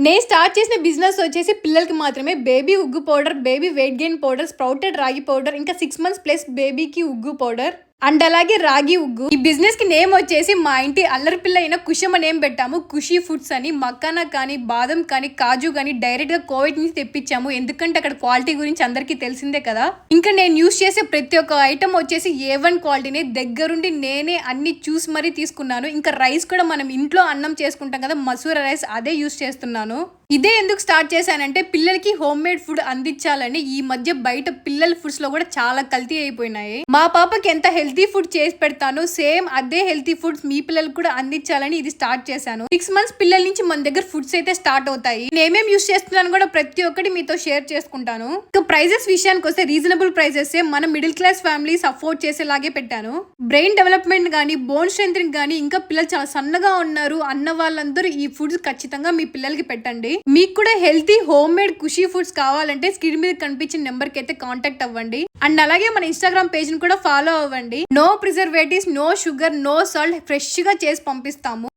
నేను స్టార్ట్ చేసిన బిజినెస్ వచ్చేసి పిల్లలకి మాత్రమే బేబీ ఉగ్గు powder, baby weight gain powder, sprouted రాగి పౌడర్, ఇంకా 6 months ప్లస్ బేబీకి ఉగ్గు పౌడర్ అండ్ అలాగే రాగి ఉగ్గు. ఈ బిజినెస్ కి నేమ్ వచ్చేసి మా ఇంటి అల్లరి పిల్ల అయిన కుషమ్మ నేమ్ పెట్టాము. ఖుషీ ఫుడ్స్ అని. మక్కానా కానీ, బాదం కానీ, కాజు కానీ డైరెక్ట్ గా కోవిడ్ నుంచి తెప్పించాము. ఎందుకంటే అక్కడ క్వాలిటీ గురించి అందరికీ తెలిసిందే కదా. ఇంకా నేను యూస్ చేసే ప్రతి ఒక్క ఐటమ్ వచ్చేసి A1 క్వాలిటీనే. దగ్గరుండి నేనే అన్ని చూసి మరీ తీసుకున్నాను. ఇంకా రైస్ కూడా మనం ఇంట్లో అన్నం చేసుకుంటాం కదా, మసూర రైస్, అదే యూస్ చేస్తున్నాను. ఇదే ఎందుకు స్టార్ట్ చేశానంటే పిల్లలకి హోమ్ మేడ్ ఫుడ్ అందించాలని. ఈ మధ్య బయట పిల్లల ఫుడ్స్ లో కూడా చాలా కల్తీ అయిపోయినాయి. మా పాపకి ఎంత హెల్తీ ఫుడ్ చేసి పెడతాను, సేమ్ అదే హెల్తీ ఫుడ్స్ మీ పిల్లలకు కూడా అందించాలని ఇది స్టార్ట్ చేశాను. 6 months పిల్లల నుంచి మన దగ్గర ఫుడ్స్ అయితే స్టార్ట్ అవుతాయి. నేనేమేం యూస్ చేస్తున్నాను కూడా ప్రతి ఒక్కటి మీతో షేర్ చేసుకుంటాను. ఇంకా ప్రైజెస్ విషయానికి వస్తే రీజనబుల్ ప్రైజెస్, మన మిడిల్ క్లాస్ ఫ్యామిలీస్ అఫోర్డ్ చేసేలాగే పెట్టాను. బ్రెయిన్ డెవలప్మెంట్ గానీ, బోన్ స్ట్రెంథనింగ్ గానీ, ఇంకా పిల్లలు చాలా సన్నగా ఉన్నారు అన్న వాళ్ళందరూ ఈ ఫుడ్స్ ఖచ్చితంగా మీ పిల్లలకి పెట్టండి. మీకు కూడా హెల్తీ హోమ్ మేడ్ ఖుషీ ఫుడ్స్ కావాలంటే స్క్రీన్ మీద కనిపించిన నెంబర్ కి అయితే కాంటాక్ట్ అవ్వండి. అండ్ అలాగే మన ఇన్స్టాగ్రామ్ పేజ్ ని కూడా ఫాలో అవ్వండి. No preservatives, no sugar, no salt, fresh గా చేసి పంపిస్తాము.